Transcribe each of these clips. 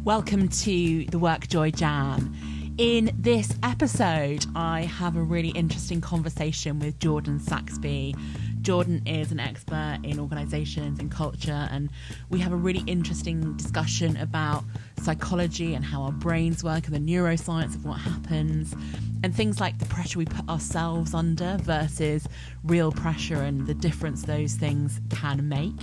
Welcome to the WorkJoy Jam. In this episode, I have a really interesting conversation with Jordan Saxby. Jordan is an expert in organisations and culture, and we have a really interesting discussion about psychology and how our brains work and the neuroscience of what happens, and things like the pressure we put ourselves under versus real pressure and the difference those things can make.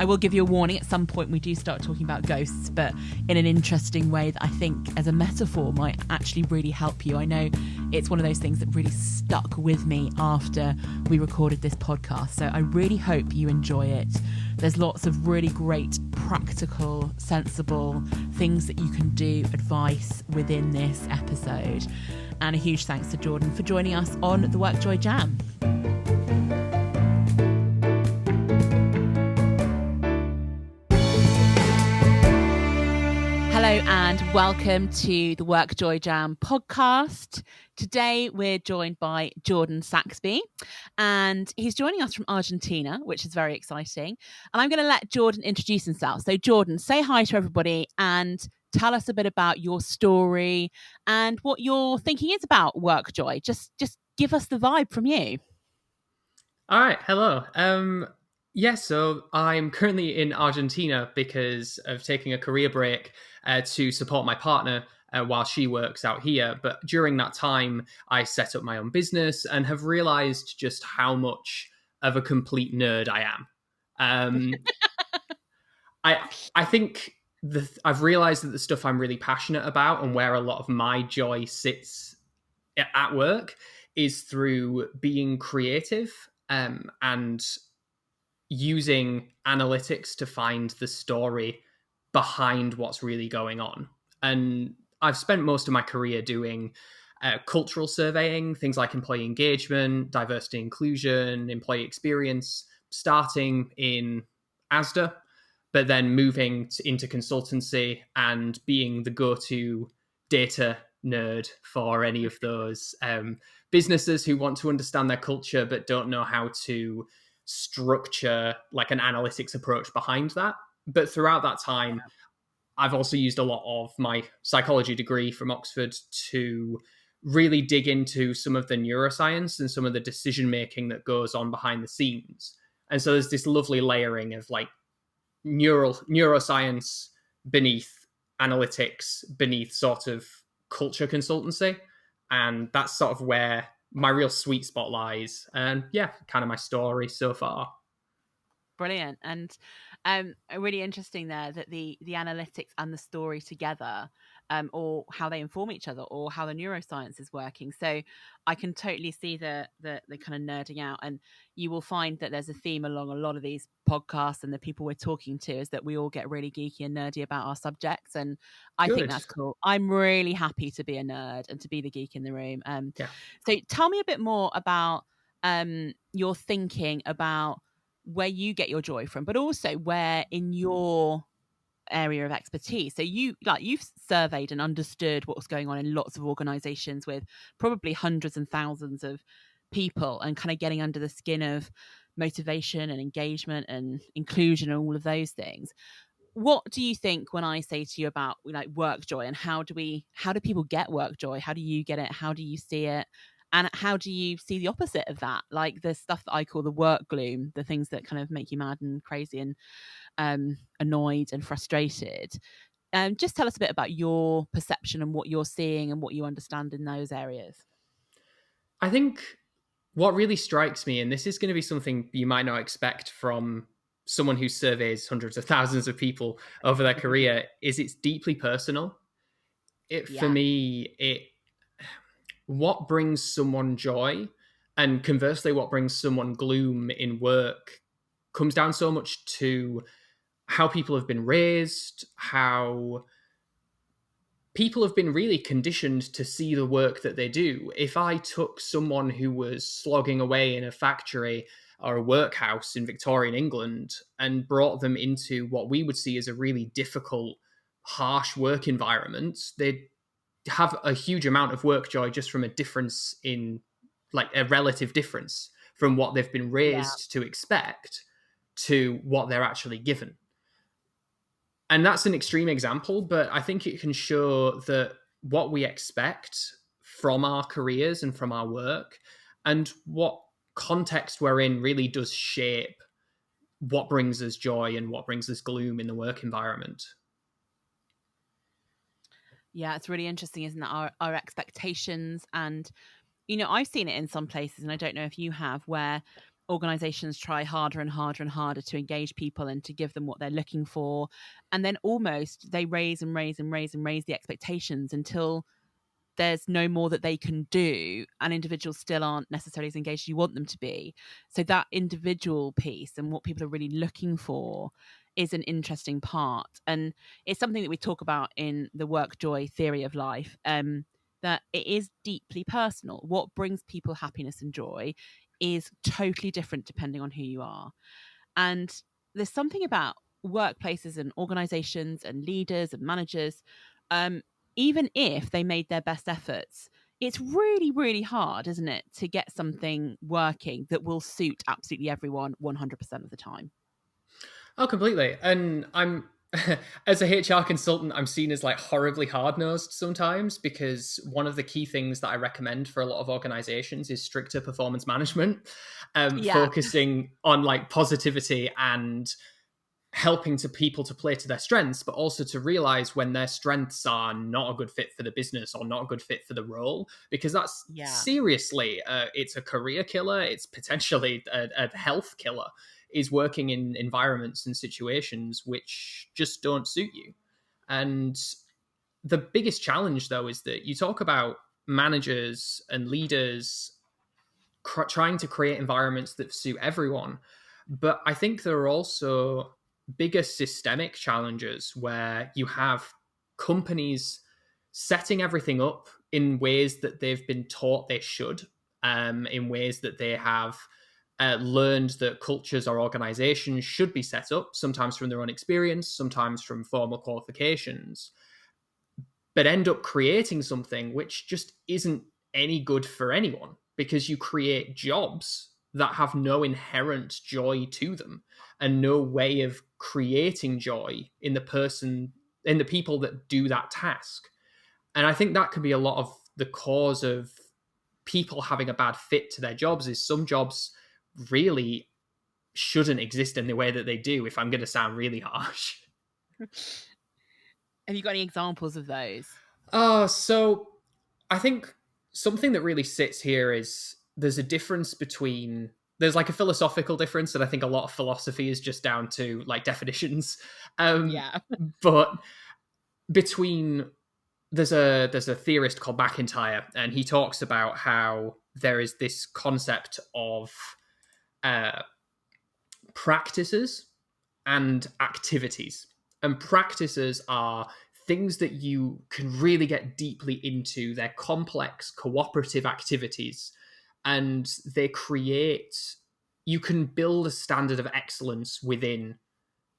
I will give you a warning, at some point we do start talking about ghosts, but in an interesting way that I think as a metaphor might actually really help you. I know it's one of those things that really stuck with me after we recorded this podcast, so I really hope you enjoy it. There's lots of really great, practical, sensible things that you can do, advice within this episode. And a huge thanks to Jordan for joining us on the WorkJoy Jam. Hello and welcome to the WorkJoy Jam podcast. Today we're joined by Jordan Saxby, and he's joining us from Argentina, which is very exciting. And I'm going to let Jordan introduce himself. So Jordan, say hi to everybody and tell us a bit about your story and what your thinking is about WorkJoy. Just give us the vibe from you. All right, hello. So I'm currently in Argentina because of taking a career break to support my partner while she works out here. But during that time, I set up my own business and have realized just how much of a complete nerd I am. I think I've realized that the stuff I'm really passionate about and where a lot of my joy sits at work is through being creative and using analytics to find the story behind what's really going on. And I've spent most of my career doing cultural surveying, things like employee engagement, diversity inclusion, employee experience, starting in ASDA, but then moving into consultancy and being the go-to data nerd for any of those businesses who want to understand their culture but don't know how to structure like an analytics approach behind that. But throughout that time, I've also used a lot of my psychology degree from Oxford to really dig into some of the neuroscience and some of the decision making that goes on behind the scenes. And so there's this lovely layering of like neuroscience beneath analytics, beneath sort of culture consultancy. And that's sort of where my real sweet spot lies. And yeah, kind of my story so far. Brilliant. And really interesting there that the analytics and the story together, or how they inform each other, or how the neuroscience is working. So I can totally see the kind of nerding out, and you will find that there's a theme along a lot of these podcasts and the people we're talking to is that we all get really geeky and nerdy about our subjects, and I think that's cool. I'm really happy to be a nerd and to be the geek in the room. So tell me a bit more about your thinking about where you get your joy from, but also where in your area of expertise. So you've surveyed and understood what's going on in lots of organizations with probably hundreds and thousands of people, and kind of getting under the skin of motivation and engagement and inclusion and all of those things. What do you think when I say to you about like WorkJoy, and how do people get WorkJoy? How do you get it? How do you see it? And how do you see the opposite of that? Like the stuff that I call the work gloom, the things that kind of make you mad and crazy and annoyed and frustrated. Just tell us a bit about your perception and what you're seeing and what you understand in those areas. I think what really strikes me, and this is going to be something you might not expect from someone who surveys hundreds of thousands of people over their career, is it's deeply personal. For me, what brings someone joy, and conversely, what brings someone gloom in work, comes down so much to how people have been raised, how people have been really conditioned to see the work that they do. If I took someone who was slogging away in a factory or a workhouse in Victorian England and brought them into what we would see as a really difficult, harsh work environment, they'd have a huge amount of work joy just from a difference in, like, a relative difference from what they've been raised to expect to what they're actually given. And that's an extreme example, but I think it can show that what we expect from our careers and from our work and what context we're in really does shape what brings us joy and what brings us gloom in the work environment. Yeah, it's really interesting, isn't it? Our expectations. And, I've seen it in some places, and I don't know if you have, where organizations try harder and harder and harder to engage people and to give them what they're looking for. And then almost they raise and raise and raise and raise the expectations until there's no more that they can do, and individuals still aren't necessarily as engaged as you want them to be. So that individual piece and what people are really looking for is an interesting part, and it's something that we talk about in the WorkJoy theory of life, that it is deeply personal. What brings people happiness and joy is totally different depending on who you are. And there's something about workplaces and organizations and leaders and managers, um, even if they made their best efforts, it's really, really hard, isn't it, to get something working that will suit absolutely everyone 100% of the time. Oh, completely. And I'm as a HR consultant, I'm seen as like horribly hard nosed sometimes because one of the key things that I recommend for a lot of organizations is stricter performance management, Yeah. focusing on like positivity and helping to people to play to their strengths, but also to realize when their strengths are not a good fit for the business or not a good fit for the role, because that's Yeah. seriously, it's a career killer. It's potentially a health killer. Is working in environments and situations which just don't suit you. And the biggest challenge, though, is that you talk about managers and leaders trying to create environments that suit everyone. But I think there are also bigger systemic challenges where you have companies setting everything up in ways that they've been taught they should, in ways that they have learned that cultures or organizations should be set up, sometimes from their own experience, sometimes from formal qualifications, but end up creating something which just isn't any good for anyone because you create jobs that have no inherent joy to them and no way of creating joy in the people that do that task. And I think that could be a lot of the cause of people having a bad fit to their jobs is some jobs really shouldn't exist in the way that they do, if I'm going to sound really harsh. Have you got any examples of those? So I think something that really sits here is there's a difference between there's like a philosophical difference, and I think a lot of philosophy is just down to like definitions. Yeah. But between there's a theorist called McIntyre, and he talks about how there is this concept of uh, practices and activities. And practices are things that you can really get deeply into. They're complex, cooperative activities, and they create. You can build a standard of excellence within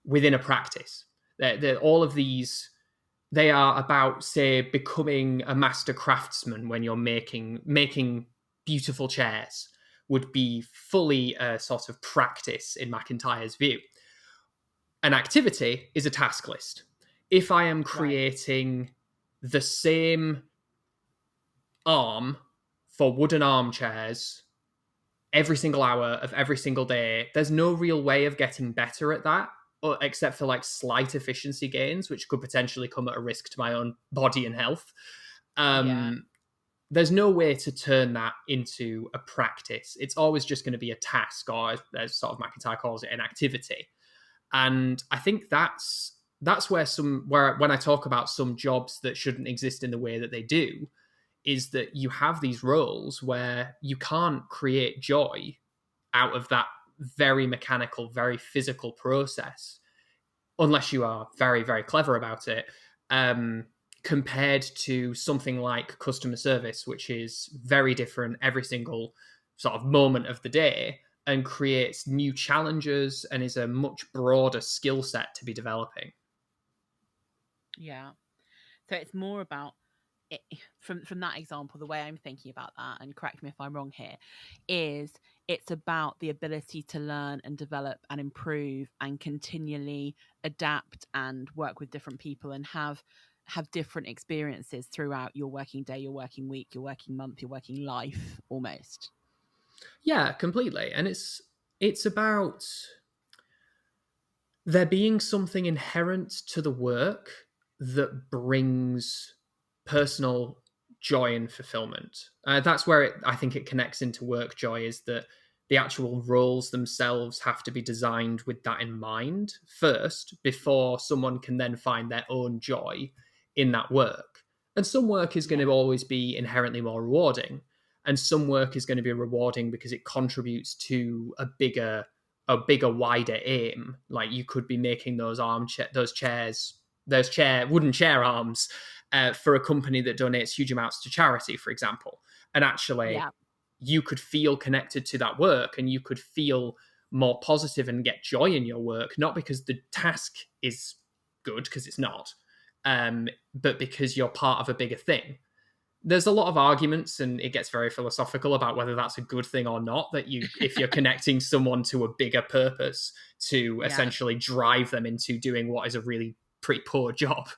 a practice. All of these they are about, say, becoming a master craftsman when you're making beautiful chairs would be fully a sort of practice in McIntyre's view. An activity is a task list. If I am Right. creating the same arm for wooden armchairs every single hour of every single day, there's no real way of getting better at that, except for like slight efficiency gains, which could potentially come at a risk to my own body and health. Yeah. Um, there's no way to turn that into a practice. It's always just going to be a task, or as sort of McIntyre calls it, an activity. And I think that's where when I talk about some jobs that shouldn't exist in the way that they do, is that you have these roles where you can't create joy out of that very mechanical, very physical process, unless you are very, very clever about it, compared to something like customer service, which is very different every single sort of moment of the day and creates new challenges and is a much broader skill set to be developing. Yeah. So it's more about from that example, the way I'm thinking about that, and correct me if I'm wrong here, is it's about the ability to learn and develop and improve and continually adapt and work with different people and have different experiences throughout your working day, your working week, your working month, your working life, almost. Yeah, completely. And it's about there being something inherent to the work that brings personal joy and fulfillment. That's where I think it connects into WorkJoy, is that the actual roles themselves have to be designed with that in mind first, before someone can then find their own joy in that work. And some work is going Yeah. to always be inherently more rewarding, and some work is going to be rewarding because it contributes to a bigger, wider aim. Like you could be making those wooden chair arms for a company that donates huge amounts to charity, for example. And actually, Yeah. you could feel connected to that work, and you could feel more positive and get joy in your work, not because the task is good, because it's not, but because you're part of a bigger thing. There's a lot of arguments, and it gets very philosophical about whether that's a good thing or not, that if you're connecting someone to a bigger purpose to Yeah. essentially drive them into doing what is a really pretty poor job,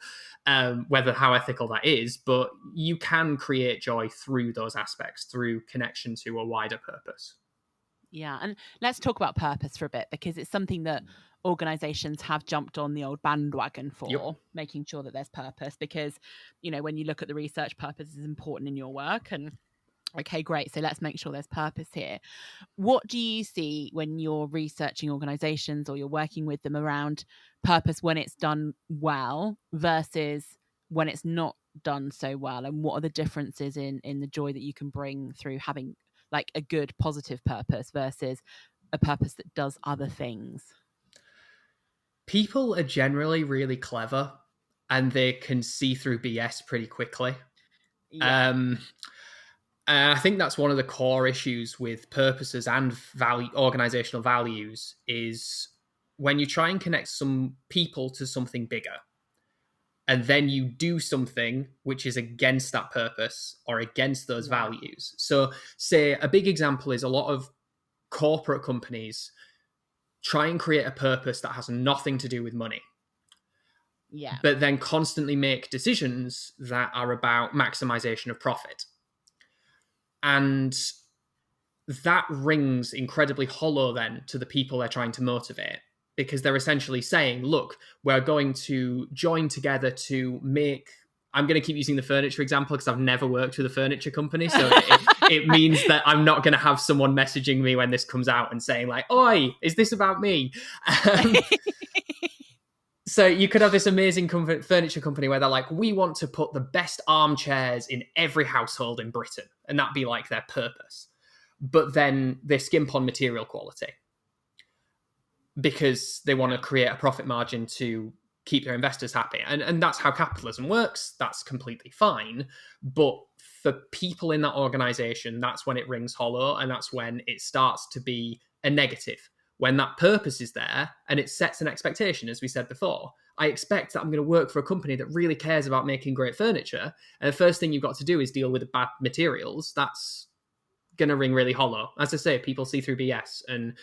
whether how ethical that is. But you can create joy through those aspects, through connection to a wider purpose. Yeah. And let's talk about purpose for a bit, because it's something that organizations have jumped on the old bandwagon Yep. for, making sure that there's purpose. Because, when you look at the research, purpose is important in your work. And okay, great. So let's make sure there's purpose here. What do you see when you're researching organizations or you're working with them around purpose when it's done well versus when it's not done so well? And what are the differences in the joy that you can bring through having like a good positive purpose versus a purpose that does other things? People are generally really clever, and they can see through BS pretty quickly. Yeah. Um, I think that's one of the core issues with purposes and organizational values, is when you try and connect some people to something bigger, and then you do something which is against that purpose or against those Yeah. values. So, say a big example is a lot of corporate companies try and create a purpose that has nothing to do with money, Yeah. but then constantly make decisions that are about maximization of profit. And that rings incredibly hollow then to the people they're trying to motivate, because they're essentially saying, look, we're going to join together to make. I'm going to keep using the furniture example because I've never worked with a furniture company. So it means that I'm not going to have someone messaging me when this comes out and saying, like, oi, is this about me? Um, so you could have this amazing furniture company where they're like, we want to put the best armchairs in every household in Britain. And that'd be like their purpose. But then they skimp on material quality because they want to create a profit margin to keep their investors happy. And that's how capitalism works. That's completely fine. But for people in that organization, that's when it rings hollow, and that's when it starts to be a negative. When that purpose is there and it sets an expectation, as we said before. I expect that I'm going to work for a company that really cares about making great furniture. And the first thing you've got to do is deal with the bad materials. That's going to ring really hollow. As I say, people see through BS, and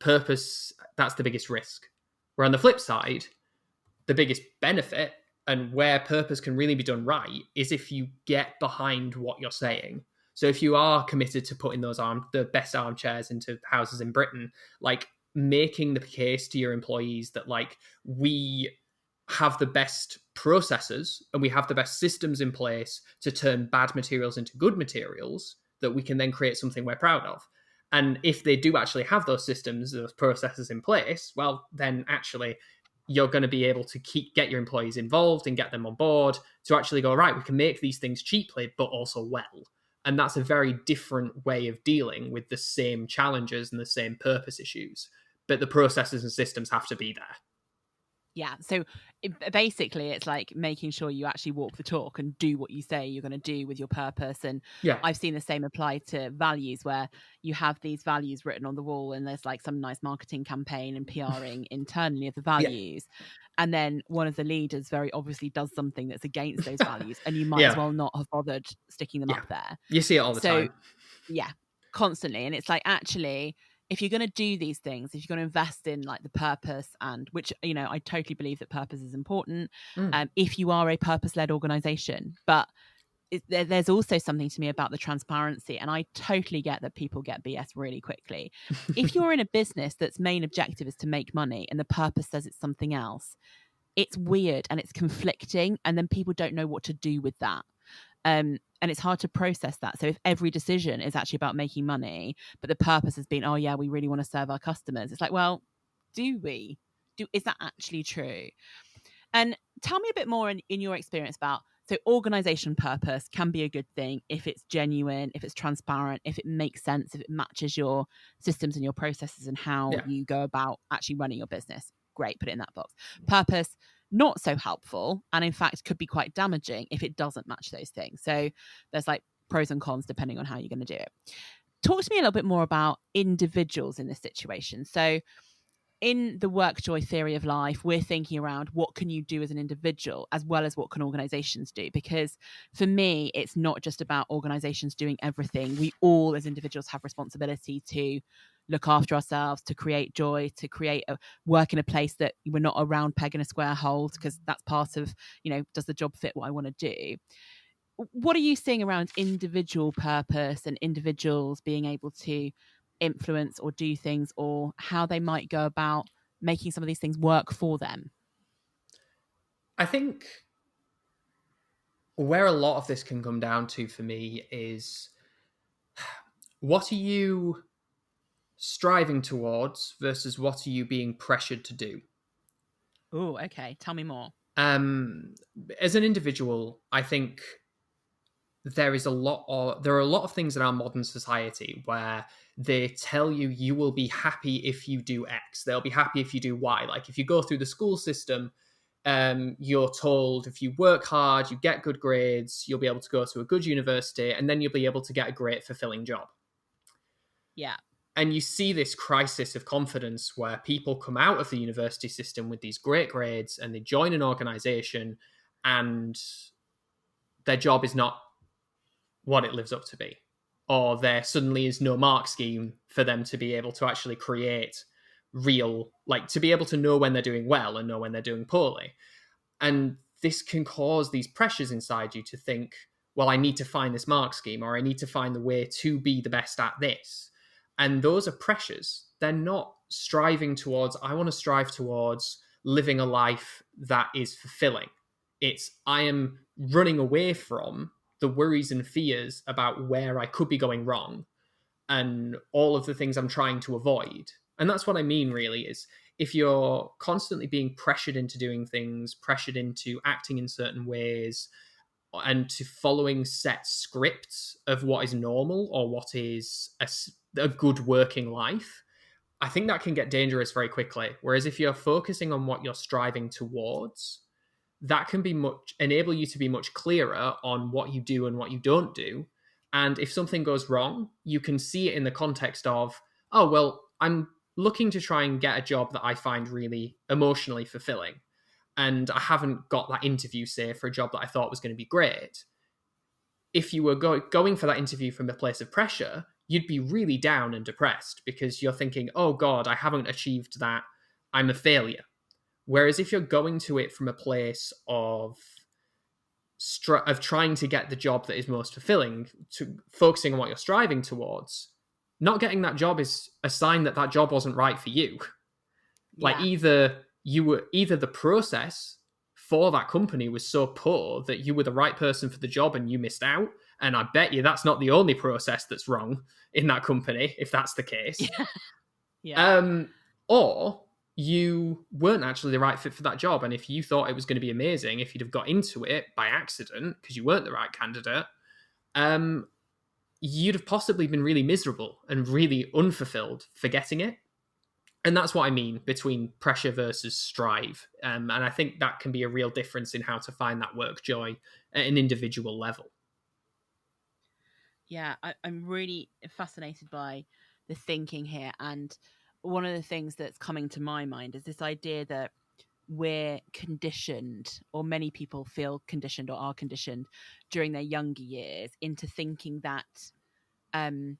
purpose, that's the biggest risk. Where on the flip side, the biggest benefit and where purpose can really be done right is if you get behind what you're saying. So if you are committed to putting the best armchairs into houses in Britain, like making the case to your employees that like we have the best processes and we have the best systems in place to turn bad materials into good materials that we can then create something we're proud of. And if they do actually have those systems, those processes in place, well, then actually you're going to be able to get your employees involved and get them on board to actually go, right, we can make these things cheaply, but also well. And that's a very different way of dealing with the same challenges and the same purpose issues. But the processes and systems have to be there. Yeah. So basically, it's like making sure you actually walk the talk and do what you say you're going to do with your purpose. And Yeah. I've seen the same apply to values, where you have these values written on the wall and there's like some nice marketing campaign and PRing internally of the Yeah. values. and then one of the leaders very obviously does something that's against those values, and you might as Yeah. well not have bothered sticking them Yeah. up there. You see it all the So time. yeah, constantly. And it's like, actually, if you're going to do these things, if you're going to invest in like the purpose, and which, you know, I totally believe that purpose is important, Mm. if you are a purpose-led organization, but there's also something to me about the transparency, and I totally get that people get BS really quickly. If you're in a business that's main objective is to make money and the purpose says it's something else, it's weird and it's conflicting, and then people don't know what to do with that. And it's hard to process that. So if every decision is actually about making money, but the purpose has been, oh yeah, we really want to serve our customers, it's like, well, do we? Is that actually true? And tell me a bit more in your experience about, so organization purpose can be a good thing if it's genuine, if it's transparent, if it makes sense, if it matches your systems and your processes and how Yeah. you go about actually running your business. Great, put it in that box. Purpose, not so helpful, and in fact could be quite damaging if it doesn't match those things. So there's like pros and cons depending on how you're going to do it. Talk to me a little bit more about individuals in this situation. So in the WorkJoy theory of life, we're thinking around what can you do as an individual as well as what can organizations do? Because for me, it's not just about organizations doing everything. We all as individuals have responsibility to look after ourselves, to create joy, to create a work in a place that we're not a round peg in a square hole, because that's part of, you know, does the job fit what I want to do? What are you seeing around individual purpose and individuals being able to influence or do things, or how they might go about making some of these things work for them? I think where a lot of this can come down to for me is, what are you striving towards versus what are you being pressured to do? Oh, okay. Tell me more. Um, as an individual, I think there are a lot of things in our modern society where they tell you you will be happy if you do X. They'll be happy if you do Y. Like if you go through the school system, you're told if you work hard, you get good grades, you'll be able to go to a good university, and then you'll be able to get a great, fulfilling job. Yeah. And you see this crisis of confidence where people come out of the university system with these great grades and they join an organization, and their job is not what it lives up to be. Or there suddenly is no mark scheme for them to be able to actually create real, like to be able to know when they're doing well and know when they're doing poorly. And this can cause these pressures inside you to think, well, I need to find this mark scheme, or I need to find the way to be the best at this. And those are pressures. They're not striving towards, I want to strive towards living a life that is fulfilling. It's, I am running away from the worries and fears about where I could be going wrong and all of the things I'm trying to avoid. And that's what I mean, really, is if you're constantly being pressured into doing things, pressured into acting in certain ways, and to following set scripts of what is normal or what is a good working life, I think that can get dangerous very quickly. Whereas if you're focusing on what you're striving towards, that can be much enable you to be much clearer on what you do and what you don't do. And if something goes wrong, you can see it in the context of, oh, well, I'm looking to try and get a job that I find really emotionally fulfilling. And I haven't got that interview, say, for a job that I thought was going to be great. If you were going for that interview from a place of pressure, you'd be really down and depressed because you're thinking, oh, God, I haven't achieved that. I'm a failure. Whereas if you're going to it from a place of trying to get the job that is most fulfilling, to focusing on what you're striving towards, not getting that job is a sign that that job wasn't right for you. Like Yeah. either the process for that company was so poor that you were the right person for the job and you missed out. And I bet you that's not the only process that's wrong in that company, if that's the case. Yeah. Yeah. Or you weren't actually the right fit for that job. And if you thought it was going to be amazing, if you'd have got into it by accident because you weren't the right candidate, you'd have possibly been really miserable and really unfulfilled for getting it. And that's what I mean between pressure versus strive. And I think that can be a real difference in how to find that work joy at an individual level. Yeah. I'm really fascinated by the thinking here. And one of the things that's coming to my mind is this idea that we're conditioned, or many people feel conditioned or are conditioned during their younger years into thinking that um,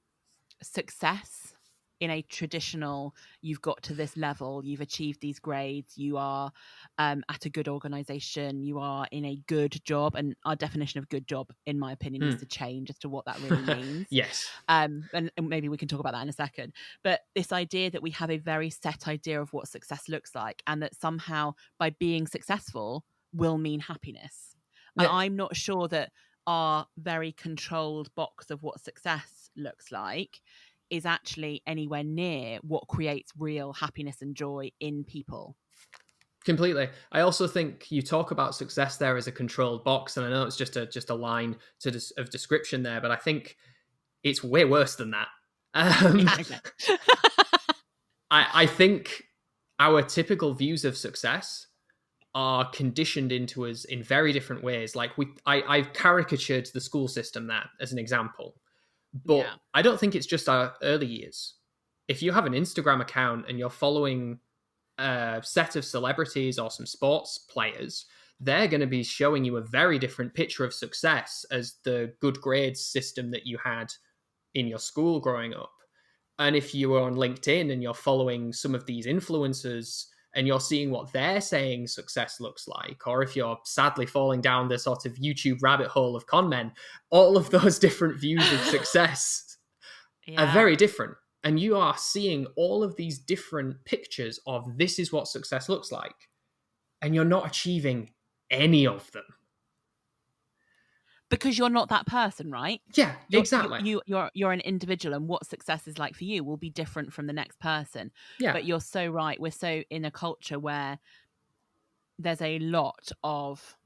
success in a traditional, you've got to this level, you've achieved these grades, you are at a good organization, you are in a good job. And our definition of good job, in my opinion, needs to change as to what that really means. Yes. And maybe we can talk about that in a second. But this idea that we have a very set idea of what success looks like, and that somehow by being successful will mean happiness. And Yeah. I'm not sure that our very controlled box of what success looks like is actually anywhere near what creates real happiness and joy in people. Completely. I also think you talk about success there as a controlled box, and I know it's just a line of description there, but I think it's way worse than that. Yeah, okay. I think our typical views of success are conditioned into us in very different ways. Like I've caricatured the school system there as an example, but Yeah. I don't think it's just our early years. If you have an Instagram account and you're following a set of celebrities or some sports players, they're going to be showing you a very different picture of success as the good grades system that you had in your school growing up. And if you are on LinkedIn and you're following some of these influencers and you're seeing what they're saying success looks like, or if you're sadly falling down the sort of YouTube rabbit hole of con men, all of those different views of success are Yeah. very different. And you are seeing all of these different pictures of this is what success looks like. And you're not achieving any of them. Because you're not that person, right? Yeah, You're exactly. you're an individual, and what success is like for you will be different from the next person. Yeah. But you're so right. We're so in a culture where there's a lot of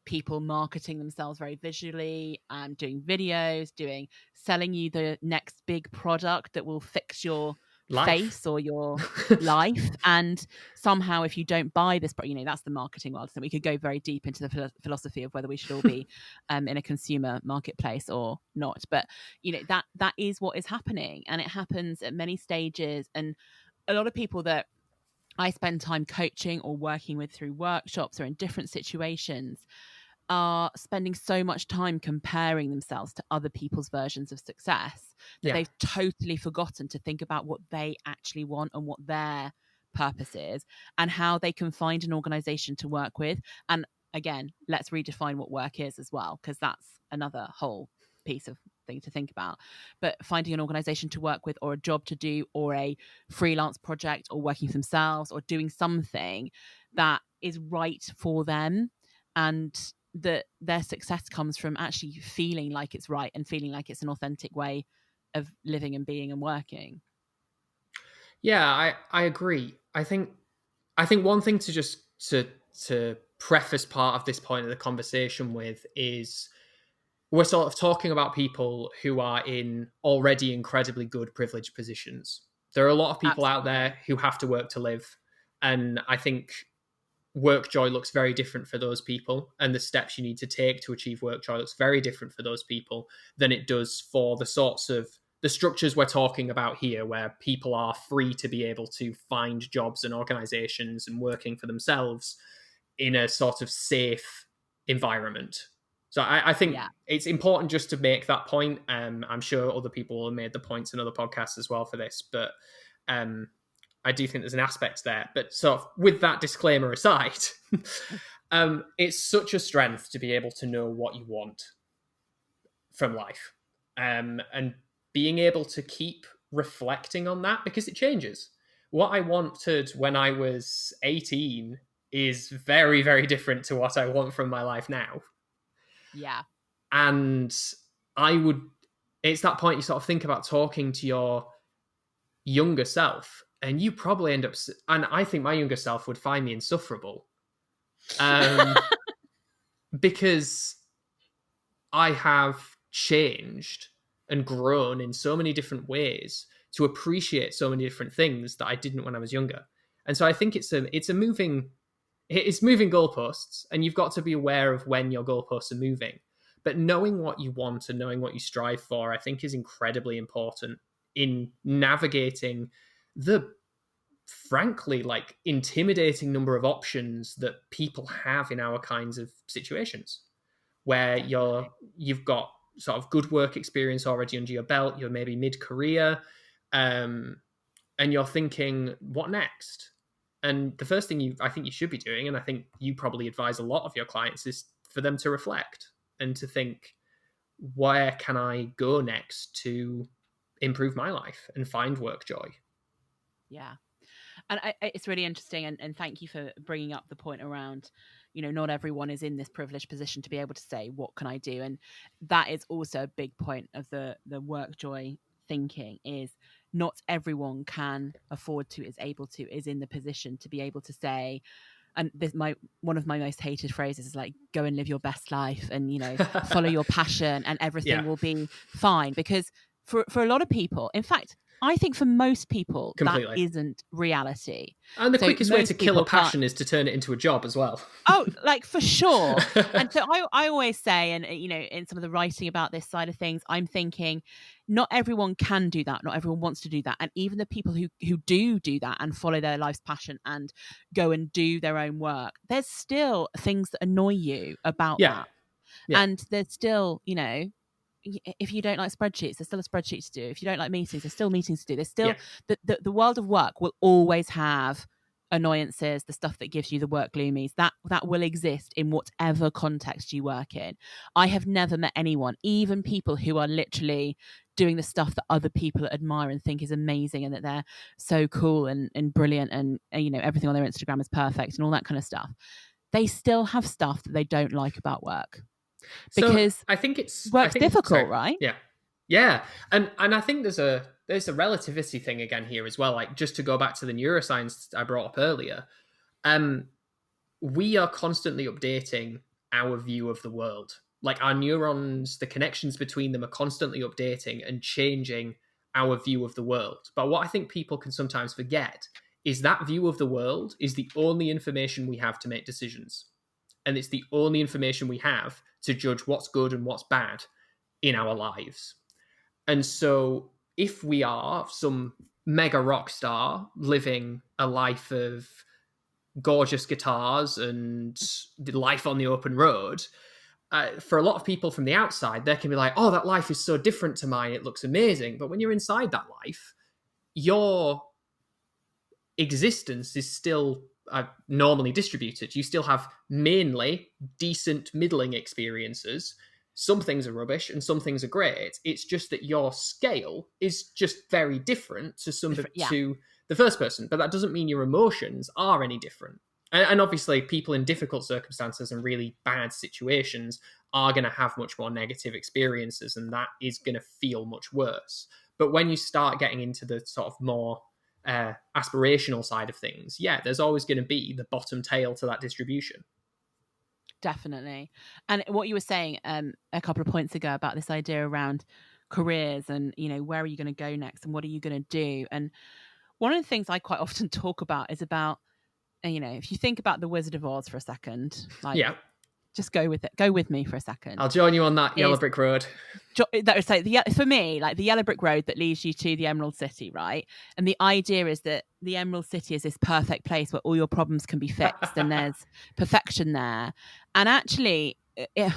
people marketing themselves very visually and doing videos, selling you the next big product that will fix your Life. face or your life. And somehow, if you don't buy this, that's the marketing world. So we could go very deep into the philosophy of whether we should all be in a consumer marketplace or not. But that is what is happening, and it happens at many stages. And a lot of people that I spend time coaching or working with through workshops or in different situations are spending so much time comparing themselves to other people's versions of success that Yeah. they've totally forgotten to think about what they actually want and what their purpose is and how they can find an organization to work with. And again, let's redefine what work is as well, because that's another whole piece of thing to think about. But finding an organization to work with, or a job to do, or a freelance project, or working for themselves, or doing something that is right for them, and that their success comes from actually feeling like it's right and feeling like it's an authentic way of living and being and working. Yeah, I agree. I think one thing to just to preface part of this point of the conversation with is we're sort of talking about people who are in already incredibly good privileged positions. There are a lot of people out Absolutely. there who have to work to live, and I think WorkJoy looks very different for those people, and the steps you need to take to achieve WorkJoy looks very different for those people than it does for the sorts of the structures we're talking about here, where people are free to be able to find jobs and organizations and working for themselves in a sort of safe environment. So I think Yeah. it's important just to make that point. I'm sure other people have made the points in other podcasts as well for this, but I do think there's an aspect there. But sort of with that disclaimer aside, it's such a strength to be able to know what you want from life, and being able to keep reflecting on that, because it changes. What I wanted when I was 18 is very, very different to what I want from my life now. Yeah. And it's that point you sort of think about talking to your younger self, and you probably end up, and I think my younger self would find me insufferable, because I have changed and grown in so many different ways to appreciate so many different things that I didn't when I was younger. And so I think it's moving goalposts, and you've got to be aware of when your goalposts are moving. But knowing what you want and knowing what you strive for, I think, is incredibly important in navigating the frankly, like, intimidating number of options that people have in our kinds of situations, where Definitely. you've got sort of good work experience already under your belt, you're maybe mid-career, um, and you're thinking, what next? And the first thing I think you should be doing, and I think you probably advise a lot of your clients, is for them to reflect and to think, where can I go next to improve my life and find work joy? Yeah. And it's really interesting, and thank you for bringing up the point around, not everyone is in this privileged position to be able to say, what can I do? And that is also a big point of the work joy thinking, is not everyone can afford to, is able to, is in the position to be able to say, and this, one of my most hated phrases is like, go and live your best life, and follow your passion and everything Yeah, will be fine. Because for a lot of people, in fact, I think for most people that completely. isn't reality. And the So quickest way to most kill a people can't. passion is to turn it into a job as well. Oh, like for sure. And so I always say, and in some of the writing about this side of things, I'm thinking not everyone can do that. Not everyone wants to do that. And even the people who do that and follow their life's passion and go and do their own work, there's still things that annoy you about Yeah, that. yeah, And there's still, if you don't like spreadsheets, there's still a spreadsheet to do. If you don't like meetings, there's still meetings to do. There's still yeah. the world of work will always have annoyances, the stuff that gives you the work gloomies, that will exist in whatever context you work in. I have never met anyone, even people who are literally doing the stuff that other people admire and think is amazing and that they're so cool and brilliant, and everything on their Instagram is perfect and all that kind of stuff. They still have stuff that they don't like about work, So because I work's think sorry, difficult, right? yeah, yeah, and I think there's a relativity thing again here as well. Like, just to go back to the neuroscience I brought up earlier, um, we are constantly updating our view of the world. Like, our neurons, the connections between them are constantly updating and changing our view of the world. But what I think people can sometimes forget is that view of the world is the only information we have to make decisions. And it's the only information we have to judge what's good and what's bad in our lives. And so, if we are some mega rock star living a life of gorgeous guitars and life on the open road, for a lot of people from the outside, they can be like, oh, that life is so different to mine. It looks amazing. But when you're inside that life, your existence is still normally distributed. You still have mainly decent, middling experiences. Some things are rubbish and some things are great. It's just that your scale is just very different Yeah, to the first person, but that doesn't mean your emotions are any different. And obviously, people in difficult circumstances and really bad situations are going to have much more negative experiences, and that is going to feel much worse. But when you start getting into the sort of more aspirational side of things, yeah, there's always going to be the bottom tail to that distribution. definitely. And what you were saying a couple of points ago about this idea around careers and where are you going to go next and what are you going to do? And one of the things I quite often talk about is about, if you think about the Wizard of Oz for a second, like, Yeah, just go with it, go with me for a I'll second. join you on that yellow Is brick road. that was like for me, like the yellow brick road that leads you to the Emerald City, right? And the idea is that the Emerald City is this perfect place where all your problems can be fixed and there's perfection there. And actually,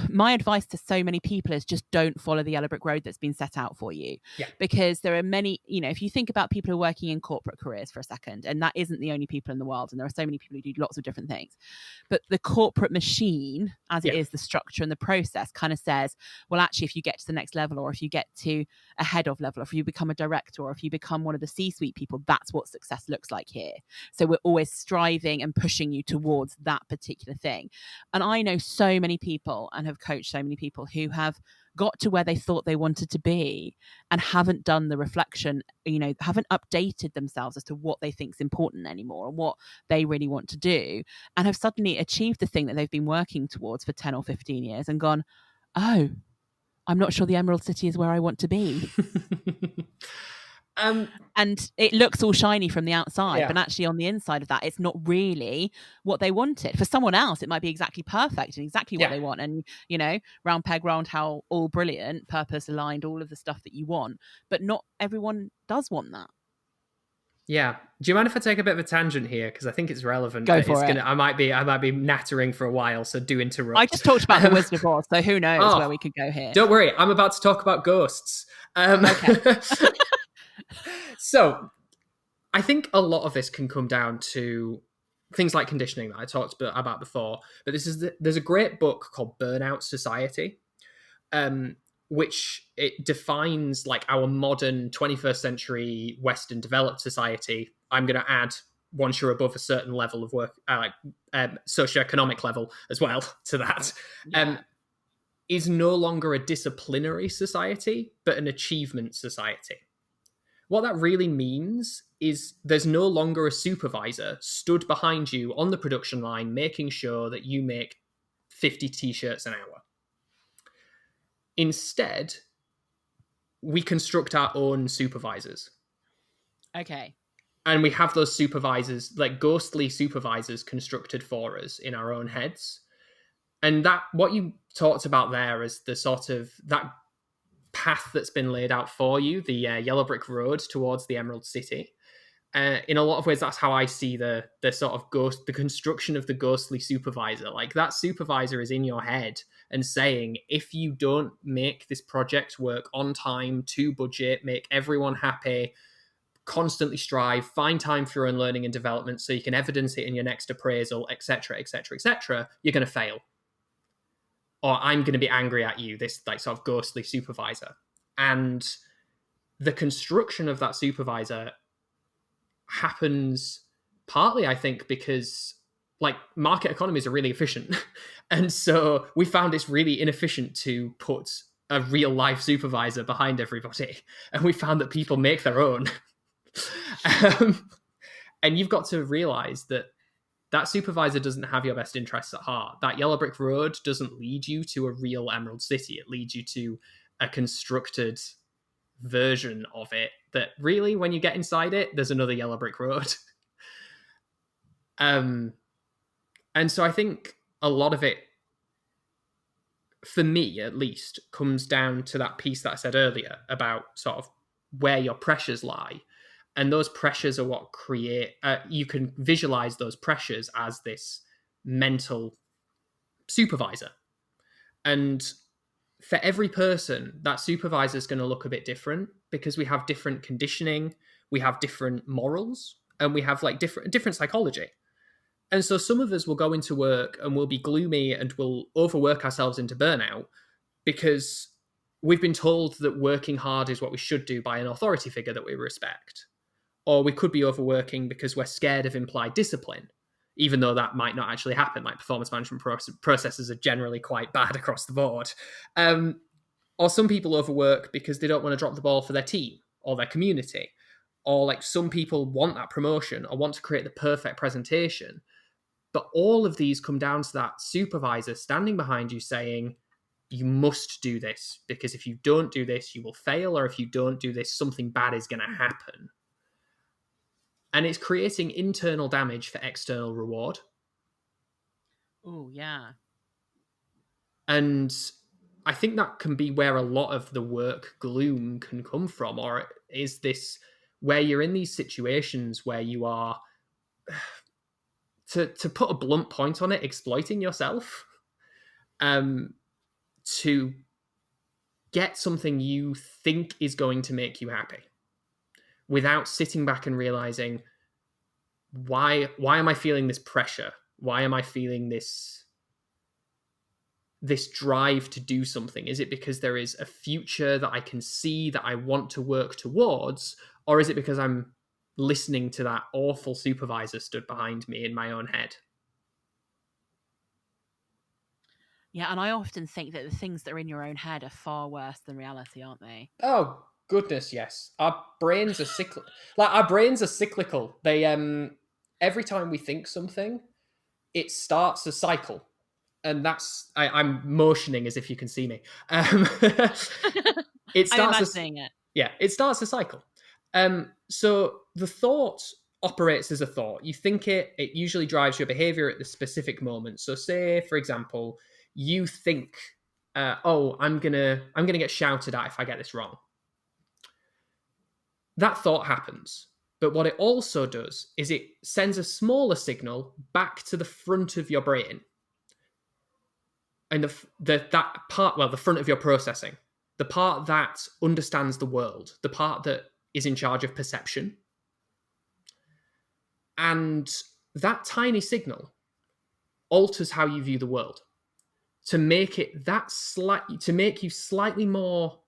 my advice to so many people is just don't follow the yellow brick road that's been set out for you. Yeah, Because there are many, if you think about people who are working in corporate careers for a second, and that isn't the only people in the world, and there are so many people who do lots of different things, but the corporate machine, as it yeah, is, the structure and the process kind of says, well, actually, if you get to the next level, or if you get to a head of level, or if you become a director, or if you become one of the C-suite people, that's what success looks like here. So we're always striving and pushing you towards that particular thing. And I know so many people and have coached so many people who have got to where they thought they wanted to be and haven't done the reflection, haven't updated themselves as to what they think is important anymore and what they really want to do, and have suddenly achieved the thing that they've been working towards for 10 or 15 years and gone, oh, I'm not sure the Emerald City is where I want to be. And it looks all shiny from the outside, yeah, but actually on the inside of that, it's not really what they wanted. For someone else, it might be exactly perfect and exactly what yeah. they want. And, round peg, round hole, all brilliant, purpose aligned, all of the stuff that you want. But not everyone does want that. Yeah. Do you mind if I take a bit of a tangent here? Because I think it's relevant, Go but it's for it. gonna. I might be nattering for a while, so do I interrupt. just talked about the Um, Wizard of Oz, so who knows where oh, we could go here. don't worry. I'm about to talk about ghosts. Okay. So I think a lot of this can come down to things like conditioning that I talked about before. But there's a great book called Burnout Society, um, which it defines like our modern 21st century Western developed society. I'm going to add, once you're above a certain level of work, socioeconomic level as well to that, Yeah. is no longer a disciplinary society, but an achievement society. What that really means is there's no longer a supervisor stood behind you on the production line making sure that you make 50 t-shirts an hour. Instead, we construct our own supervisors. Okay. And we have those supervisors, like ghostly supervisors, constructed for us in our own heads. And that, what you talked about there is the sort of that path that's been laid out for you, the yellow brick road towards the Emerald City. In a lot of ways, that's how I see the sort of the construction of the ghostly supervisor. Like that supervisor is in your head and saying, if you don't make this project work on time, to budget, make everyone happy, constantly strive, find time for your own learning and development so you can evidence it in your next appraisal, etc., etc., etc., you're going to fail. Or I'm going to be angry at you, this like sort of ghostly supervisor. And the construction of that supervisor happens partly, I think, because like market economies are really efficient. And so we found it's really inefficient to put a real life supervisor behind everybody. And we found that people make their own. And you've got to realize that that supervisor doesn't have your best interests at heart. That yellow brick road doesn't lead you to a real Emerald City. It leads you to a constructed version of it that really, when you get inside it, there's another yellow brick road. And so I think a lot of it, for me at least, comes down to that piece that I said earlier about sort of where your pressures lie. And those pressures are what create, you can visualize those pressures as this mental supervisor. And for every person, that supervisor is going to look a bit different because we have different conditioning, we have different morals, and we have like different psychology. And so some of us will go into work and we'll be gloomy and we'll overwork ourselves into burnout because we've been told that working hard is what we should do by an authority figure that we respect. Or we could be overworking because we're scared of implied discipline, even though that might not actually happen. Like performance management processes are generally quite bad across the board. Or some people overwork because they don't want to drop the ball for their team or their community. Or like some people want that promotion or want to create the perfect presentation. But all of these come down to that supervisor standing behind you saying, you must do this because if you don't do this, you will fail. Or if you don't do this, something bad is going to happen. And it's creating internal damage for external reward. Oh, yeah. And I think that can be where a lot of the work gloom can come from, or is this where you're in these situations where you are, to put a blunt point on it, exploiting yourself to get something you think is going to make you happy without sitting back and realizing, why am I feeling this pressure? Why am I feeling this drive to do something? Is it because there is a future that I can see that I want to work towards? Or is it because I'm listening to that awful supervisor stood behind me in my own head? Yeah, and I often think that the things that are in your own head are far worse than reality, aren't they? Oh goodness, yes. Our brains are cyclical. Like our brains are cyclical. They every time we think something, it starts a cycle. And that's I'm motioning as if you can see me. It I'm starts a imagining it. yeah, it starts a cycle. So the thought operates as a thought. You think it, it usually drives your behavior at the specific moment. So say, for example, you think, oh, I'm gonna get shouted at if I get this wrong. That thought happens. But what it also does is it sends a smaller signal back to the front of your brain. And that part, well, the front of your processing, the part that understands the world, the part that is in charge of perception. And that tiny signal alters how you view the world to make it to make you slightly more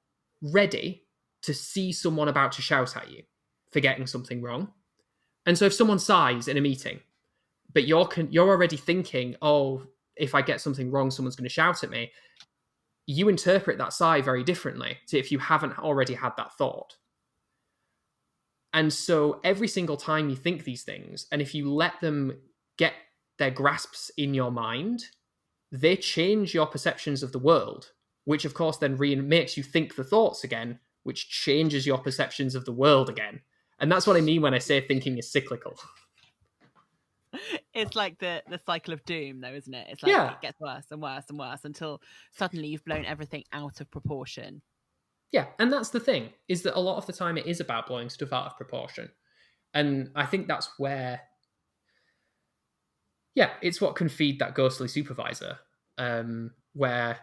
ready to see someone about to shout at you for getting something wrong. And so if someone sighs in a meeting, but you're already thinking, oh, if I get something wrong, someone's going to shout at me, you interpret that sigh very differently to if you haven't already had that thought. And so every single time you think these things, and if you let them get their grasps in your mind, they change your perceptions of the world, which of course then makes you think the thoughts again, which changes your perceptions of the world again. And that's what I mean when I say thinking is cyclical. It's like the cycle of doom, though, isn't it? It's like it gets worse and worse and worse until suddenly you've blown everything out of proportion. Yeah, and that's the thing, is that a lot of the time it is about blowing stuff out of proportion. And I think that's where, it's what can feed that ghostly supervisor, where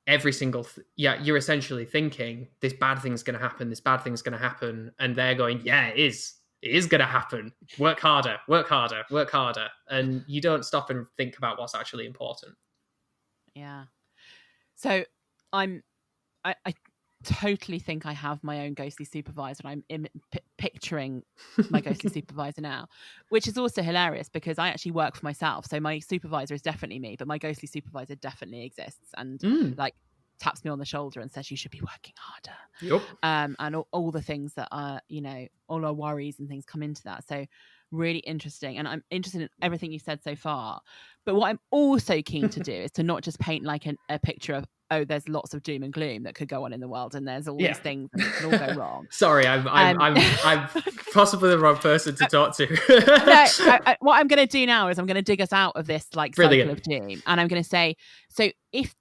every single, you're essentially thinking, this bad thing's going to happen, this bad thing's going to happen, and they're going, yeah, it is going to happen. Work harder, work harder, work harder. And you don't stop and think about what's actually important. Yeah. So I totally think I have my own ghostly supervisor. I'm picturing my ghostly supervisor now, which is also hilarious because I actually work for myself. So my supervisor is definitely me, but my ghostly supervisor definitely exists and like taps me on the shoulder and says, you should be working harder. Yep. And all the things that are, all our worries and things come into that. So really interesting. And I'm interested in everything you said so far. But what I'm also keen to do is to not just paint like a picture of, oh, there's lots of doom and gloom that could go on in the world, and there's all these things that can all go wrong. Sorry, I'm possibly the wrong person to talk to. No, what I'm going to do now is I'm going to dig us out of this like cycle of doom, and I'm going to say, so if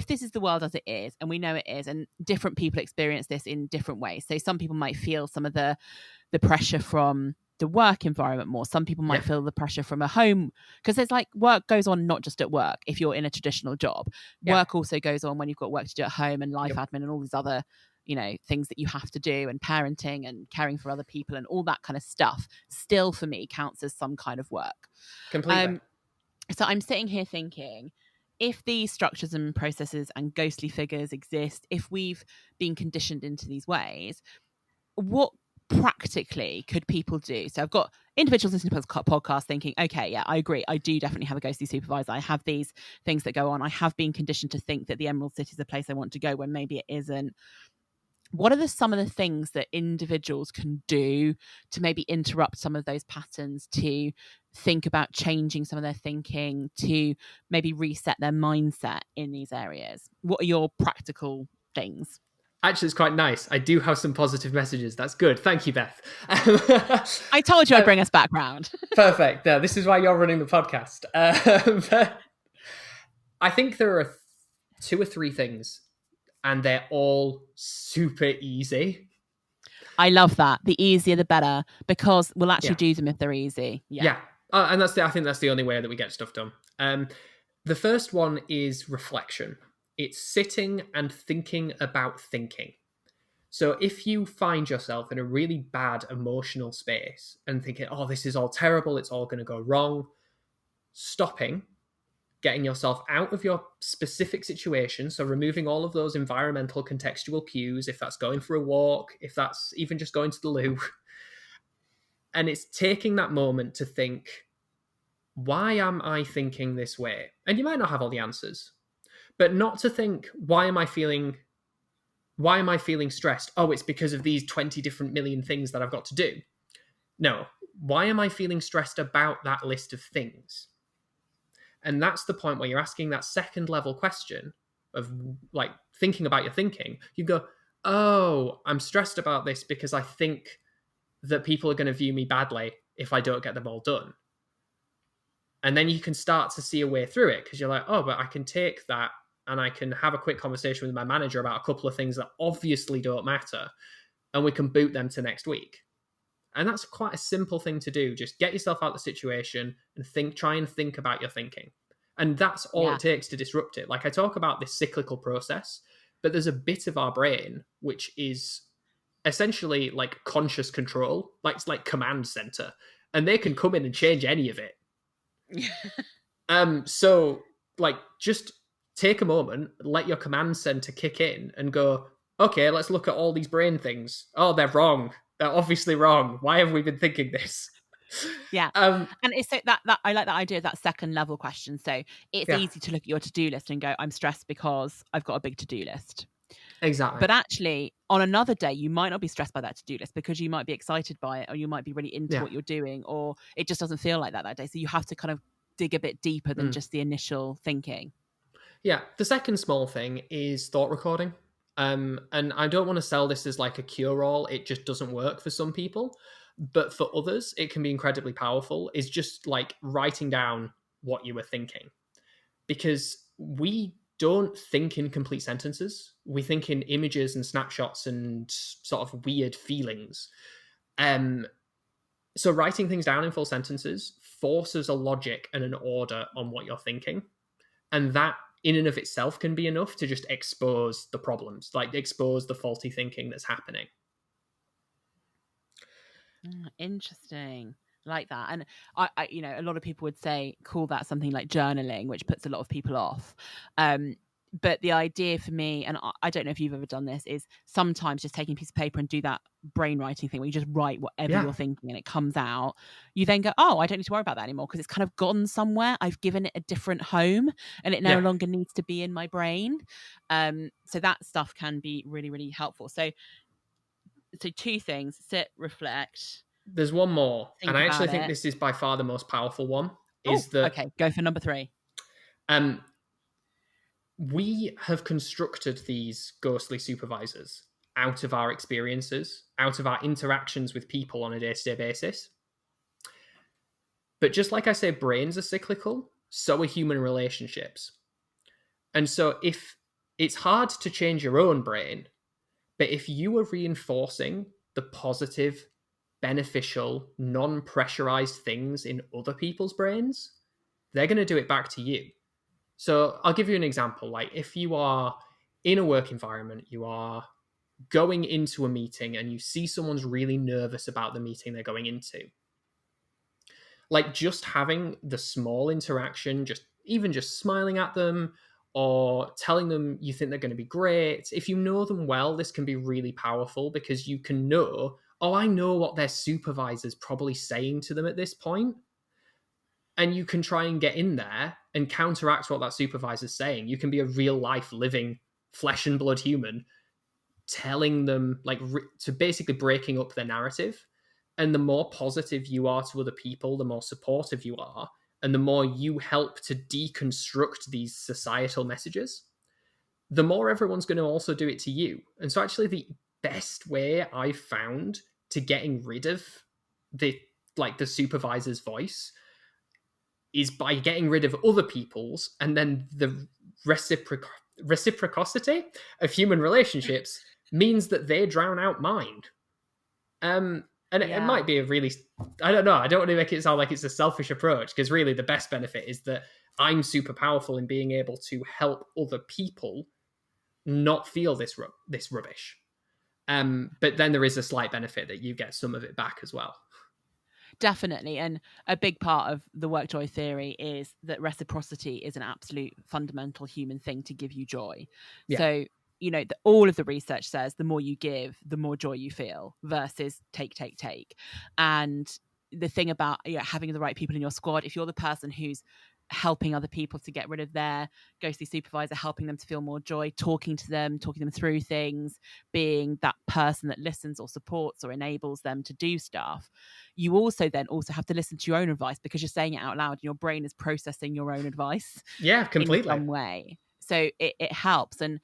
this is the world as it is, and we know it is, and different people experience this in different ways. So some people might feel some of the pressure from the work environment more. Some people might feel the pressure from a home, because there's like work goes on not just at work. If you're in a traditional job, work also goes on when you've got work to do at home and life admin and all these other things that you have to do, and parenting and caring for other people and all that kind of stuff still for me counts as some kind of work. Completely. So I'm sitting here thinking, if these structures and processes and ghostly figures exist, if we've been conditioned into these ways, what practically could people do? So I've got individuals listening to this podcast thinking, okay, yeah, I agree, I do definitely have a ghostly supervisor, I have these things that go on, I have been conditioned to think that the Emerald City is the place I want to go when maybe it isn't. What are some of the things that individuals can do to maybe interrupt some of those patterns, to think about changing some of their thinking, to maybe reset their mindset in these areas? What are your practical things? Actually, it's quite nice. I do have some positive messages. That's good. Thank you, Beth. I told you I'd bring us back round. Perfect. Yeah, this is why you're running the podcast. I think there are 2 or 3 things, and they're all super easy. I love that. The easier, the better, because we'll actually do them if they're easy. Yeah. And I think that's the only way that we get stuff done. The first one is reflection. It's sitting and thinking about thinking. So if you find yourself in a really bad emotional space and thinking, oh, this is all terrible, it's all going to go wrong, stopping, getting yourself out of your specific situation, so removing all of those environmental contextual cues, if that's going for a walk, if that's even just going to the loo, and it's taking that moment to think, why am I thinking this way? And you might not have all the answers, but not to think, why am I feeling stressed? Oh, it's because of these 20 different million things that I've got to do. No, why am I feeling stressed about that list of things? And that's the point where you're asking that second level question of like thinking about your thinking. You go, oh, I'm stressed about this because I think that people are going to view me badly if I don't get them all done. And then you can start to see a way through it, because you're like, oh, but I can take that and I can have a quick conversation with my manager about a couple of things that obviously don't matter, and we can boot them to next week. And that's quite a simple thing to do. Just get yourself out of the situation and try and think about your thinking. And that's all Yeah. it takes to disrupt it. Like I talk about this cyclical process, but there's a bit of our brain which is essentially like conscious control, like it's like command center, and they can come in and change any of it. So like just take a moment, let your command center kick in and go, okay, let's look at all these brain things. Oh, they're wrong. They're obviously wrong. Why have we been thinking this? Yeah. um, And it's so that I like that idea of that second level question. So it's yeah, easy to look at your to-do list and go, I'm stressed because I've got a big to-do list. exactly. But actually, on another day, you might not be stressed by that to-do list because you might be excited by it, or you might be really into Yeah. what you're doing, or it just doesn't feel like that day. So you have to kind of dig a bit deeper than Mm. just the initial thinking. Yeah. The second small thing is thought recording. And I don't want to sell this as like a cure-all. It just doesn't work for some people. But for others, it can be incredibly powerful. Is just like writing down what you were thinking. Because we don't think in complete sentences. We think in images and snapshots and sort of weird feelings. So writing things down in full sentences forces a logic and an order on what you're thinking. And that in and of itself can be enough to just expose the problems, like expose the faulty thinking that's happening. Interesting. Like that. And I, a lot of people would say call that something like journaling, which puts a lot of people off. But the idea for me, and I don't know if you've ever done this, is sometimes just taking a piece of paper and do that brain writing thing where you just write whatever Yeah. you're thinking and it comes out. You then go, oh, I don't need to worry about that anymore because it's kind of gone somewhere. I've given it a different home and it no Yeah. longer needs to be in my brain. So that stuff can be really, really helpful. So two things: sit, reflect, There's one more, and think I actually about think it. this is by far the most powerful one, Oh, is that okay. Go for number 3. um, we have constructed these ghostly supervisors out of our experiences, out of our interactions with people on a day-to-day basis. But just like I say, brains are cyclical, so are human relationships. And so if it's hard to change your own brain, but if you are reinforcing the positive, beneficial, non pressurized things in other people's brains, they're going to do it back to you. So I'll give you an example. Like if you are in a work environment, you are going into a meeting and you see someone's really nervous about the meeting they're going into. Like just having the small interaction, just smiling at them or telling them you think they're going to be great. If you know them well, this can be really powerful because you can know, oh, I know what their supervisor's probably saying to them at this point. And you can try and get in there and counteract what that supervisor's saying. You can be a real life living flesh and blood human telling them like to basically breaking up their narrative. And the more positive you are to other people, the more supportive you are, and the more you help to deconstruct these societal messages, the more everyone's going to also do it to you. And so actually the best way I've found to getting rid of the the supervisor's voice is by getting rid of other people's, and then the reciprocity of human relationships means that they drown out mine. And it Yeah. might be a really, I don't know, I don't want to make it sound like it's a selfish approach, because really the best benefit is that I'm super powerful in being able to help other people not feel this rubbish. But then there is a slight benefit that you get some of it back as well. Definitely. And a big part of the WorkJoy theory is that reciprocity is an absolute fundamental human thing to give you joy. Yeah. So, all of the research says the more you give, the more joy you feel versus take. And the thing about having the right people in your squad, if you're the person who's helping other people to get rid of their ghostly supervisor, helping them to feel more joy, talking them through things, being that person that listens or supports or enables them to do stuff, you also have to listen to your own advice because you're saying it out loud and your brain is processing your own advice Yeah, in completely. some way. So it helps. And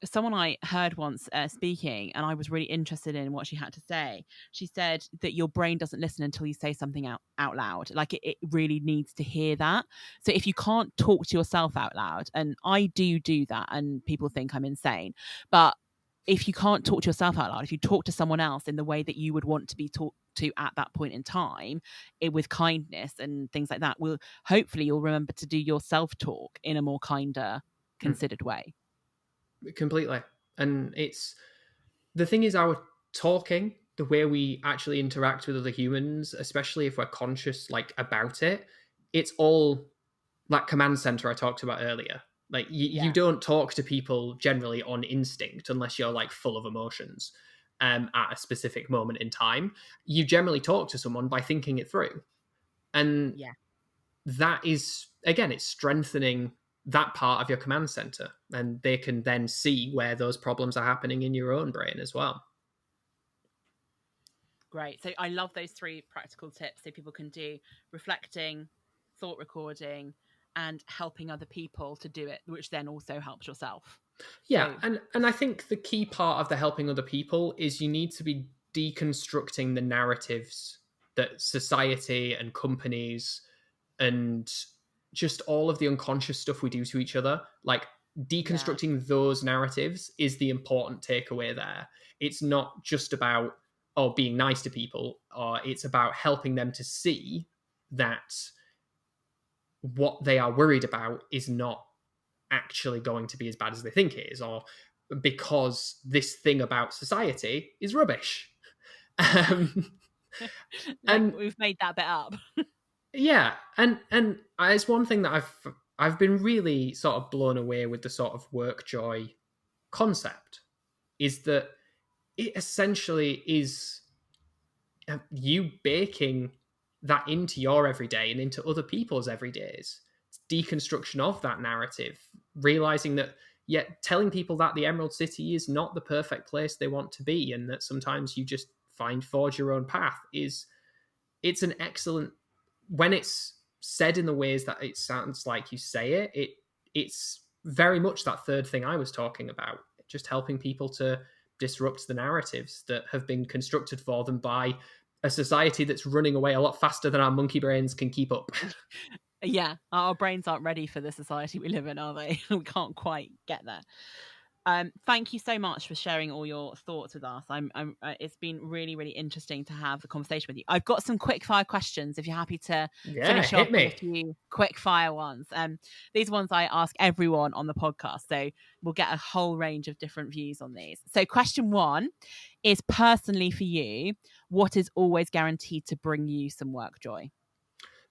someone I heard once speaking, and I was really interested in what she had to say. She said that your brain doesn't listen until you say something out loud. Like it really needs to hear that. So if you can't talk to yourself out loud, and I do that, and people think I'm insane, but if you can't talk to yourself out loud, if you talk to someone else in the way that you would want to be talked to at that point in time, with kindness and things like that, will hopefully you'll remember to do your self-talk in a more kinder, Mm, considered way. completely. And it's the thing is, our talking, the way we actually interact with other humans, especially if we're conscious like about it, it's all that command center I talked about earlier. Like you Yeah. don't talk to people generally on instinct unless you're like full of emotions at a specific moment in time. You generally talk to someone by thinking it through. And Yeah. that is, again, it's strengthening that part of your command center. And they can then see where those problems are happening in your own brain as well. Great. So I love those 3 practical tips so people can do reflecting, thought recording, and helping other people to do it, which then also helps yourself. Yeah, So and I think the key part of the helping other people is you need to be deconstructing the narratives that society and companies and just all of the unconscious stuff we do to each other, like yeah, deconstructing those narratives is the important takeaway there. It's not just about being nice to people, or it's about helping them to see that what they are worried about is not actually going to be as bad as they think it is, or because this thing about society is rubbish. Um, like and we've made that bit up. yeah, and it's one thing that I've been really sort of blown away with the sort of WorkJoy concept is that it essentially is you baking that into your everyday and into other people's everydays. It's deconstruction of that narrative, realizing that yet telling people that the Emerald City is not the perfect place they want to be, and that sometimes you just forge your own path is it's an excellent when it's said in the ways that it sounds like you say it's very much that third thing I was talking about, just helping people to disrupt the narratives that have been constructed for them by a society that's running away a lot faster than our monkey brains can keep up. Yeah, our brains aren't ready for the society we live in, are they? We can't quite get there. Thank you so much for sharing all your thoughts with us. It's been really, really interesting to have the conversation with you. I've got some quick fire questions if you're happy to Yeah, finish off hit with a me. few quick fire ones. These ones I ask everyone on the podcast, so we'll get a whole range of different views on these. So, question 1 is personally for you, what is always guaranteed to bring you some work joy?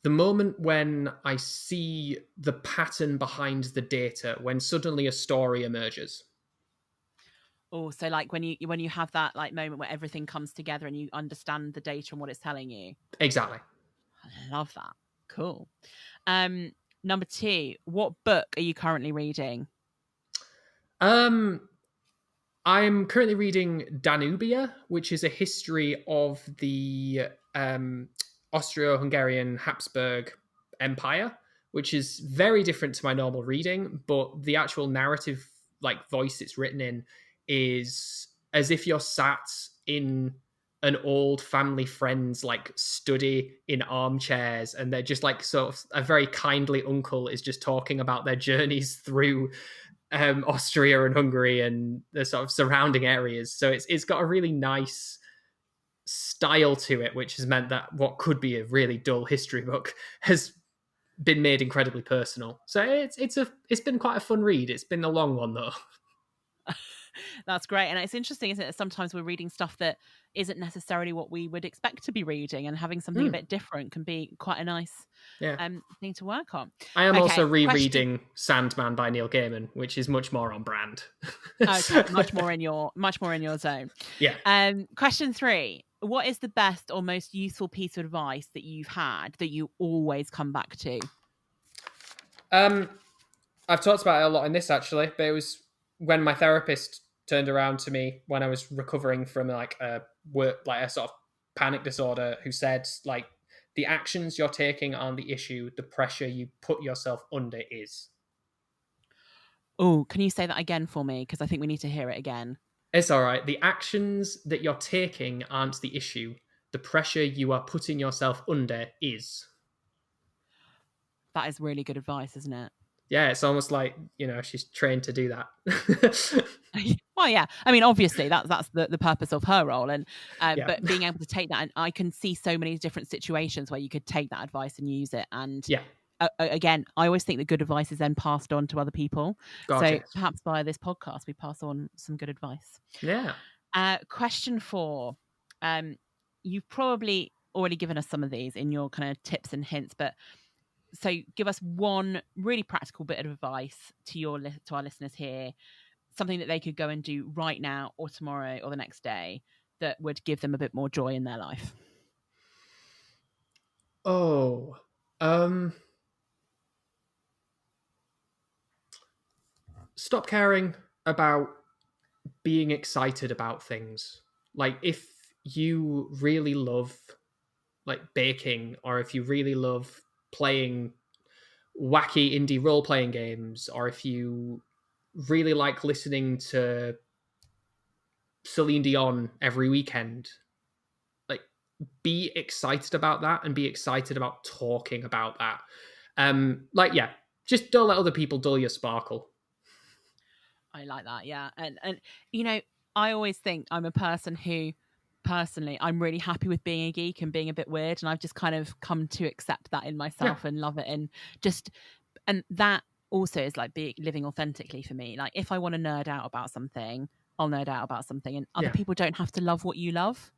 The moment when I see the pattern behind the data, when suddenly a story emerges. Oh, so like when you have that like moment where everything comes together and you understand the data and what it's telling you. Exactly. I love that. Cool. Um, Number 2, what book are you currently reading? Um, I'm currently reading Danubia, which is a history of the Austro-Hungarian Habsburg Empire, which is very different to my normal reading, but the actual narrative, like voice it's written in, is as if you're sat in an old family friend's like study in armchairs, and they're just like sort of a very kindly uncle is just talking about their journeys through Austria and Hungary and the sort of surrounding areas. So it's got a really nice style to it, which has meant that what could be a really dull history book has been made incredibly personal. So it's been quite a fun read. It's been a long one though. That's great. And it's interesting, isn't it? Sometimes we're reading stuff that isn't necessarily what we would expect to be reading, and having something a Mm, bit different can be quite a nice yeah. thing to work on. I am also Okay, question. rereading Sandman by Neil Gaiman, which is much more on brand. Okay, So, much more in your zone. yeah. Question 3. What is the best or most useful piece of advice that you've had that you always come back to? Um, I've talked about it a lot in this actually, but it was when my therapist turned around to me when I was recovering from like a sort of panic disorder, who said like the actions you're taking aren't the issue, the pressure you put yourself under is. Oh, can you say that again for me? Because I think we need to hear it again. It's all right. The actions that you're taking aren't the issue. The pressure you are putting yourself under is. That is really good advice, isn't it? Yeah, it's almost like, she's trained to do that. Well, yeah. I mean, obviously, that's the purpose of her role, and Yeah. but being able to take that, and I can see so many different situations where you could take that advice and use it. And Yeah. Again, I always think that good advice is then passed on to other people. So Gorgeous. perhaps via this podcast, we pass on some good advice. Yeah. Question 4. You've probably already given us some of these in your kind of tips and hints, but so give us one really practical bit of advice to our listeners here, something that they could go and do right now or tomorrow or the next day that would give them a bit more joy in their life. Oh, stop caring about being excited about things. Like, if you really love like baking, or if you really love playing wacky indie role-playing games, or if you really like listening to Celine Dion every weekend, like, be excited about that and be excited about talking about that. Just don't let other people dull your sparkle. I like that. Yeah. And I always think I'm a person who personally, I'm really happy with being a geek and being a bit weird. And I've just kind of come to accept that in myself and love it. And that also is like living authentically for me. Like, if I want to nerd out about something, I'll nerd out about something, and other people don't have to love what you love.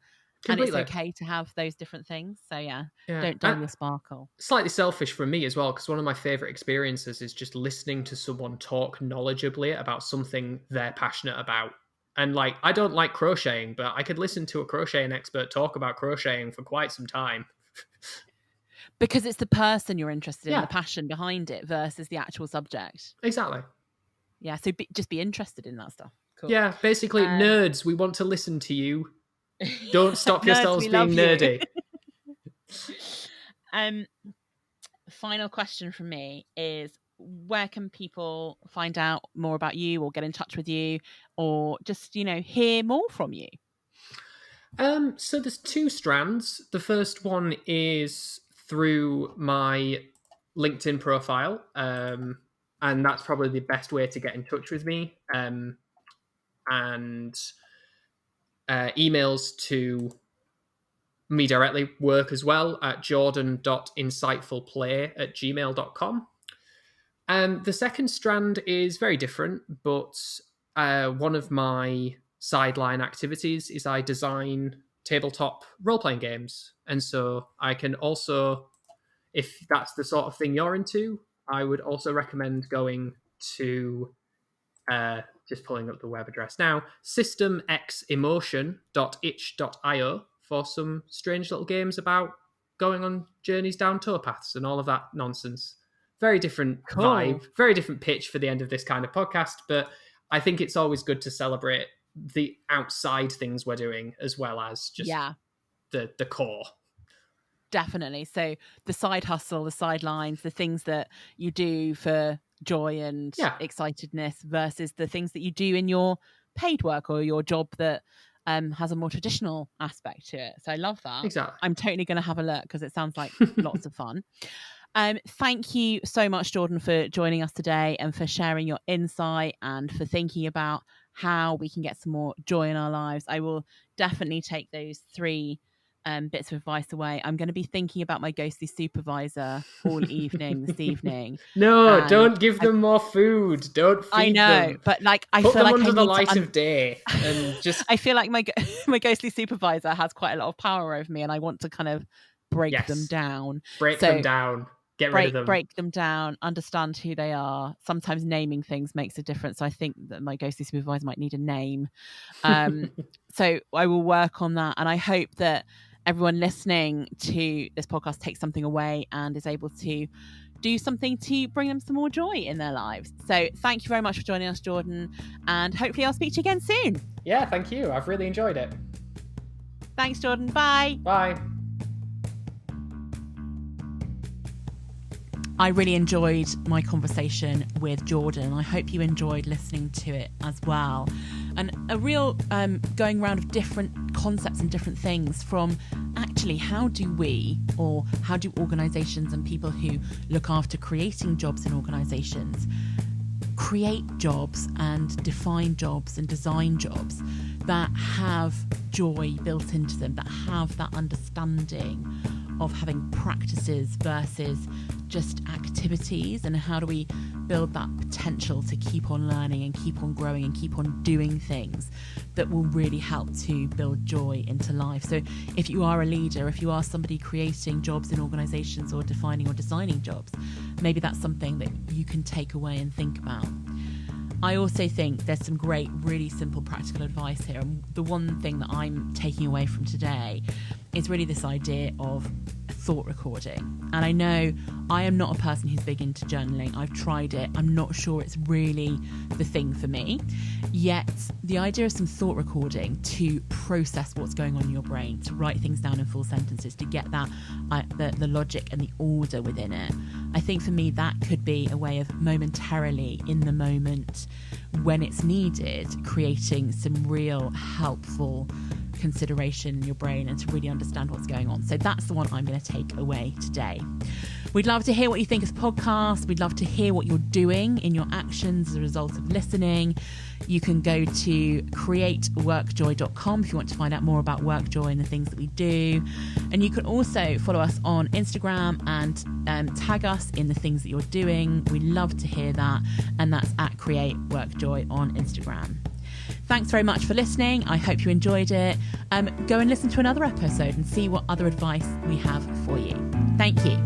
Completely. And it's okay to have those different things. So don't dull your sparkle. Slightly selfish from me as well, because one of my favorite experiences is just listening to someone talk knowledgeably about something they're passionate about. And like, I don't like crocheting, but I could listen to a crocheting expert talk about crocheting for quite some time. Because it's the person you're interested in, the passion behind it versus the actual subject. Exactly. Yeah, so just be interested in that stuff. Cool. Yeah, basically, nerds, we want to listen to you. Don't stop yourselves being nerdy. Final question from me is, where can people find out more about you or get in touch with you or just, hear more from you? So there's 2 strands. The first one is through my LinkedIn profile. And that's probably the best way to get in touch with me. And emails to me directly work as well at jordan.insightfulplay@gmail.com. The second strand is very different, but one of my sideline activities is I design tabletop role-playing games. And so I can also, if that's the sort of thing you're into, I would also recommend going to, just pulling up the web address now, systemxemotion.itch.io for some strange little games about going on journeys down towpaths and all of that nonsense. Very different vibe, very different pitch for the end of this kind of podcast, but I think it's always good to celebrate the outside things we're doing as well as just the core. Definitely. So the side hustle, the sidelines, the things that you do for joy and excitedness versus the things that you do in your paid work or your job that has a more traditional aspect to it. So I love that. Exactly. I'm totally going to have a look because it sounds like lots of fun. Thank you so much, Jordan, for joining us today and for sharing your insight and for thinking about how we can get some more joy in our lives. I will definitely take those 3 bits of advice away. I'm going to be thinking about my ghostly supervisor all evening this evening. No, don't give them more food. Don't feed them. I know, but like I put feel them like under I the need light of day and just. I feel like my ghostly supervisor has quite a lot of power over me, and I want to kind of break them down. Break them down. Get rid of them. Break them down. Understand who they are. Sometimes naming things makes a difference. So I think that my ghostly supervisor might need a name. So I will work on that, and I hope that everyone listening to this podcast takes something away and is able to do something to bring them some more joy in their lives. So thank you very much for joining us, Jordan, and hopefully I'll speak to you again soon. Yeah, thank you. I've really enjoyed it. Thanks, Jordan. Bye. Bye. I really enjoyed my conversation with Jordan. I hope you enjoyed listening to it as well. and a real going around of different concepts and different things, from actually how do organisations and people who look after creating jobs in organisations create jobs and define jobs and design jobs that have joy built into them, that have that understanding of having practices versus just activities, and how do we build that potential to keep on learning and keep on growing and keep on doing things that will really help to build joy into life. So if you are a leader, if you are somebody creating jobs in organisations or defining or designing jobs, maybe that's something that you can take away and think about. I also think there's some great, really simple practical advice here. And the one thing that I'm taking away from today is really this idea of thought recording. And I know I am not a person who's big into journaling. I've tried it. I'm not sure it's really the thing for me. Yet the idea of some thought recording to process what's going on in your brain, to write things down in full sentences, to get that the logic and the order within it. I think for me that could be a way of momentarily, in the moment, when it's needed, creating some real helpful consideration in your brain and to really understand what's going on. So that's the one I'm going to take away today. We'd love to hear what you think of this podcast. We'd love to hear what you're doing in your actions as a result of listening. You can go to createworkjoy.com if you want to find out more about WorkJoy and the things that we do. And you can also follow us on Instagram and tag us in the things that you're doing. We love to hear that. And that's at createworkjoy on Instagram. Thanks very much for listening. I hope you enjoyed it. Go and listen to another episode and see what other advice we have for you. Thank you.